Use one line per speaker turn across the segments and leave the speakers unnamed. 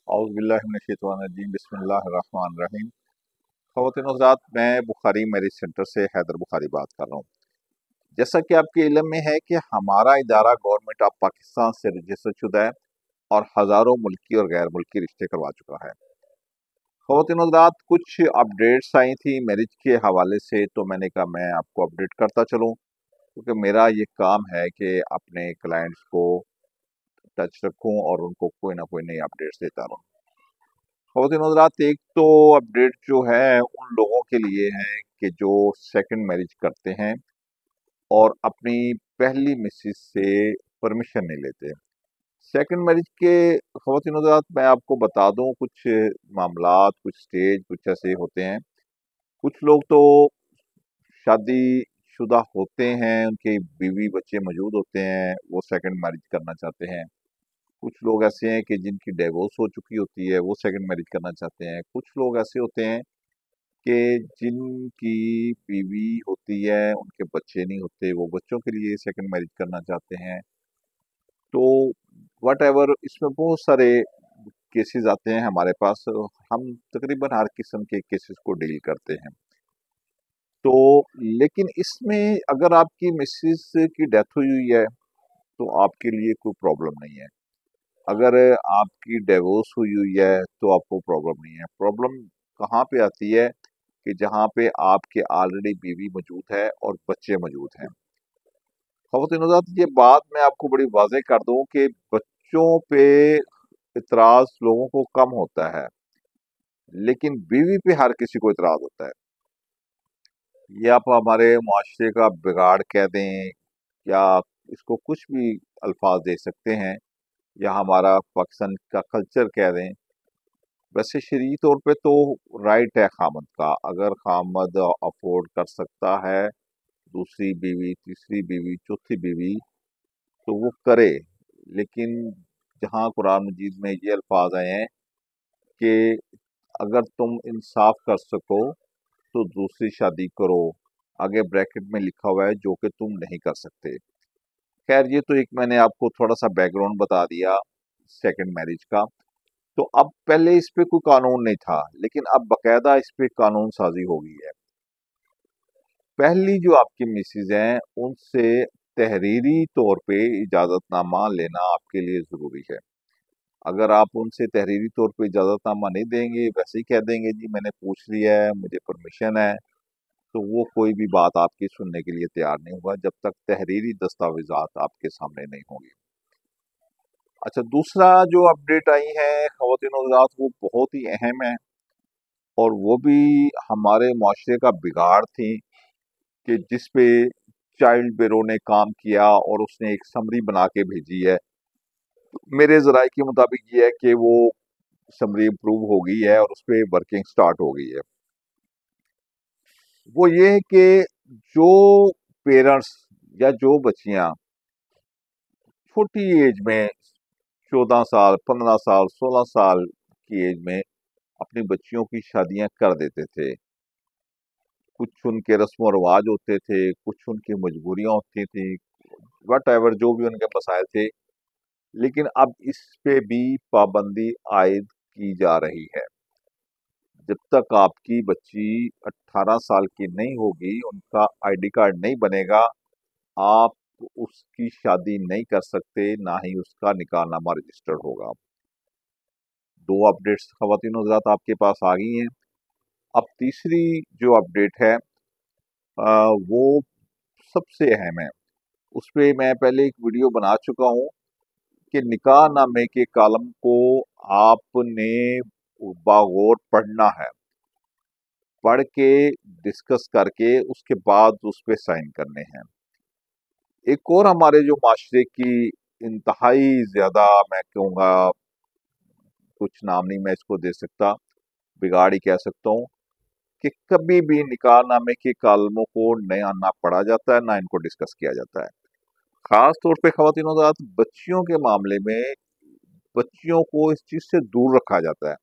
औज़ु बिल्लाहि मिनश्शैतानिर्रजीम बिस्मिल्लाहिर्रहमानिर्रहीम। ख़वातीन और हज़रात, मैं बुखारी मैरिज सेंटर से हैदर बुखारी बात कर रहा हूँ। जैसा कि आपके इल्म में है कि हमारा इदारा गवर्नमेंट ऑफ पाकिस्तान से रजिस्टर शुदा है और हज़ारों मुल्की और गैर मुल्की रिश्ते करवा चुका है। ख़वातीन और हज़रात, कुछ अपडेट्स आई थी मैरिज के हवाले से, तो मैंने कहा मैं आपको अपडेट करता चलूँ, क्योंकि मेरा ये काम है कि अपने क्लाइंट्स को टच रखूँ और उनको कोई ना कोई नई अपडेट्स देता रहूँ। ख़वातीन और हज़रात, एक तो अपडेट जो है उन लोगों के लिए है कि जो सेकंड मैरिज करते हैं और अपनी पहली मिसेज से परमिशन नहीं लेते। सेकंड मैरिज के ख़वातीन और हज़रात, मैं आपको बता दूं, कुछ मामलात, कुछ स्टेज कुछ ऐसे होते हैं। कुछ लोग तो शादी शुदा होते हैं, उनके बीवी बच्चे मौजूद होते हैं, वो सेकंड मैरिज करना चाहते हैं। कुछ लोग ऐसे हैं कि जिनकी डिवोर्स हो चुकी होती है, वो सेकंड मैरिज करना चाहते हैं। कुछ लोग ऐसे होते हैं कि जिनकी बीवी होती है, उनके बच्चे नहीं होते, वो बच्चों के लिए सेकंड मैरिज करना चाहते हैं। तो व्हाटएवर, इसमें बहुत सारे केसेस आते हैं हमारे पास। हम तकरीबन हर किस्म के केसेस को डील करते हैं। तो लेकिन इसमें अगर आपकी मिसेस की डेथ हुई हुई है तो आपके लिए कोई प्रॉब्लम नहीं है। अगर आपकी डिवोर्स हुई हुई है तो आपको प्रॉब्लम नहीं है। प्रॉब्लम कहाँ पे आती है कि जहाँ पे आपके ऑलरेडी बीवी मौजूद है और बच्चे मौजूद हैं। ख़वातीन हज़रात, ये बात मैं आपको बड़ी वाज़ेह कर दूं कि बच्चों पे इतराज़ लोगों को कम होता है, लेकिन बीवी पे हर किसी को इतराज़ होता है। ये आप हमारे मुआशरे का बिगाड़ कह दें या इसको कुछ भी अल्फाज दे सकते हैं, या हमारा पाकिस्तान का कल्चर कह दें। वैसे शरई तौर पे तो राइट है खामद का, अगर खामद अफोर्ड कर सकता है दूसरी बीवी, तीसरी बीवी, चौथी बीवी, तो वो करे। लेकिन जहाँ कुरान मजीद में ये अल्फाज आए हैं कि अगर तुम इंसाफ कर सको तो दूसरी शादी करो, आगे ब्रैकेट में लिखा हुआ है जो कि तुम नहीं कर सकते। खैर, ये तो एक मैंने आपको थोड़ा सा बैकग्राउंड बता दिया सेकंड मैरिज का। तो अब पहले इस पे कोई कानून नहीं था, लेकिन अब बकायदा इस पे कानून साजी हो गई है। पहली जो आपकी मिसेज हैं, उनसे तहरीरी तौर पे इजाजतनामा लेना आपके लिए जरूरी है। अगर आप उनसे तहरीरी तौर पे इजाजतनामा नहीं देंगे, वैसे ही कह देंगे जी मैंने पूछ लिया है, मुझे परमिशन है, तो वो कोई भी बात आपकी सुनने के लिए तैयार नहीं होगा जब तक तहरीरी दस्तावेजात आपके सामने नहीं होंगे। अच्छा, दूसरा जो अपडेट आई है ख़वातीन और हज़रात, वो बहुत ही अहम है और वो भी हमारे मुआशरे का बिगाड़ थी कि जिस पे चाइल्ड ब्यूरो ने काम किया और उसने एक समरी बना के भेजी है। मेरे ज़राए के मुताबिक ये है कि वो समरी अप्रूव हो गई है और उस पे वर्किंग स्टार्ट हो गई है। वो ये है कि जो पेरेंट्स या जो बच्चियां छोटी एज में 14 साल, 15 साल, 16 साल की एज में अपनी बच्चियों की शादियां कर देते थे, कुछ उनके रस्म व रिवाज होते थे, कुछ उनकी मजबूरियां होती थी, वट एवर जो भी उनके मसाइल थे, लेकिन अब इस पे भी पाबंदी आयद की जा रही है। जब तक आपकी बच्ची 18 साल की नहीं होगी, उनका आईडी कार्ड नहीं बनेगा, आप उसकी शादी नहीं कर सकते, ना ही उसका निकाहनामा रजिस्टर्ड होगा। दो अपडेट्स ख़वातीन हज़रात आपके पास आ गई हैं। अब तीसरी जो अपडेट है वो सबसे अहम है। उस पे मैं पहले एक वीडियो बना चुका हूँ कि निकाहनामे के कॉलम को आपने बागौर पढ़ना है, पढ़ के डिस्कस करके उसके बाद उस पे साइन करने हैं। एक और हमारे जो माशरे की इंतहाई ज्यादा, मैं कहूँगा, कुछ नाम नहीं मैं इसको दे सकता, बिगाड़ ही कह सकता हूँ, कि कभी भी निकाहनामे के कालमों को नया ना पढ़ा जाता है, ना इनको डिस्कस किया जाता है। खास तौर पे ख़वातीन हज़रात, बच्चियों के मामले में बच्चियों को इस चीज से दूर रखा जाता है।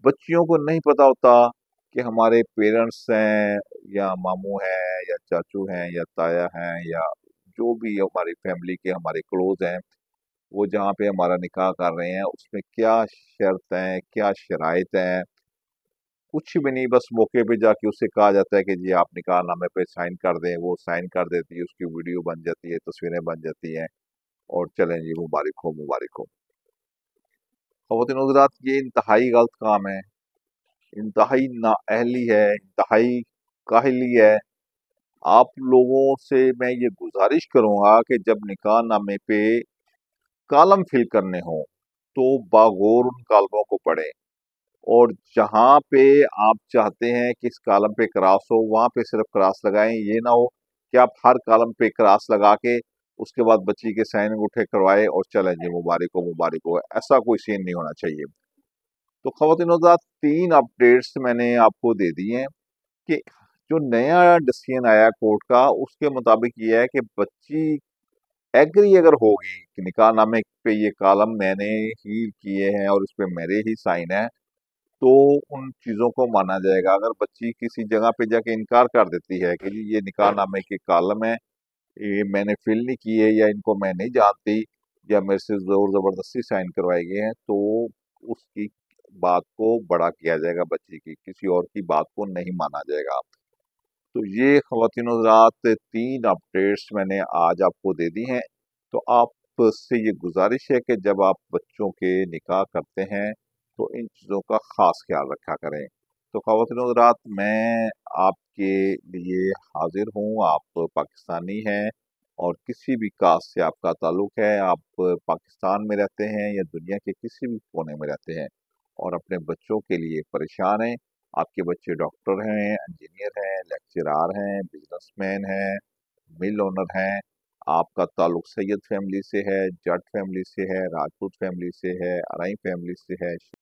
बच्चियों को नहीं पता होता कि हमारे पेरेंट्स हैं या मामू हैं या चाचू हैं या ताया हैं या जो भी हमारी फैमिली के हमारे क्लोज हैं, वो जहाँ पे हमारा निकाह कर रहे हैं उसमें क्या शर्त हैं, क्या शराइत हैं, कुछ भी नहीं। बस मौके पे जाके उससे कहा जाता है कि जी आप निकाहनामे पे साइन कर दें, वो साइन कर देती है, उसकी वीडियो बन जाती है, तस्वीरें बन जाती हैं, और चलें जी मुबारक हो मुबारक हो। ख़वातीन हज़रात, ये इंतहाई गलत काम है, इंतहाई नाअहली है, इंतहाई काहली है। आप लोगों से मैं ये गुजारिश करूंगा कि जब निकाहनामे पे कॉलम फिल करने हों तो बागौर उन कॉलमों को पढ़ें, और जहाँ पे आप चाहते हैं कि इस कॉलम पे क्रॉस हो वहां पे सिर्फ क्रॉस लगाएं। ये ना हो कि आप हर कॉलम पे क्रॉस लगा के उसके बाद बच्ची के साइन अंगूठे करवाए और चलें जी मुबारक हो। ऐसा कोई सीन नहीं होना चाहिए। तो ख़वातीन हज़रात, 3 अपडेट्स मैंने आपको दे दी हैं कि जो नया डिसीजन आया कोर्ट का उसके मुताबिक ये है कि बच्ची एग्री अगर होगी कि निकाहनामे पे ये कॉलम मैंने ही किए हैं और इस पे मेरे ही साइन है, तो उन चीज़ों को माना जाएगा। अगर बच्ची किसी जगह पे जाके इनकार कर देती है कि जी ये निकाहनामे के कॉलम है, ये मैंने फिल नहीं किए, या इनको मैं नहीं जानती, या मेरे से ज़ोर ज़बरदस्ती साइन करवाए गए हैं, तो उसकी बात को बड़ा किया जाएगा, बच्ची की किसी और की बात को नहीं माना जाएगा। तो ये ख़वातीन हज़रात 3 अपडेट्स मैंने आज आपको दे दी हैं। तो आपसे ये गुजारिश है कि जब आप बच्चों के निकाह करते हैं तो इन चीज़ों का ख़ास ख्याल रखा करें। तो ख़वातीन हज़रात, मैं आपके लिए हाज़िर हूँ, आप पाकिस्तानी हैं और किसी भी कास्ट से आपका ताल्लुक़ है, आप पाकिस्तान में रहते हैं या दुनिया के किसी भी कोने में रहते हैं और अपने बच्चों के लिए परेशान हैं। आपके बच्चे डॉक्टर हैं, इंजीनियर हैं, लेक्चरार हैं, बिजनेसमैन हैं, मिल ओनर हैं, आपका ताल्लुक सैयद फैमिली से है, जट फैमिली से है, राजपूत फैमिली से है, अराई फैमिली से है,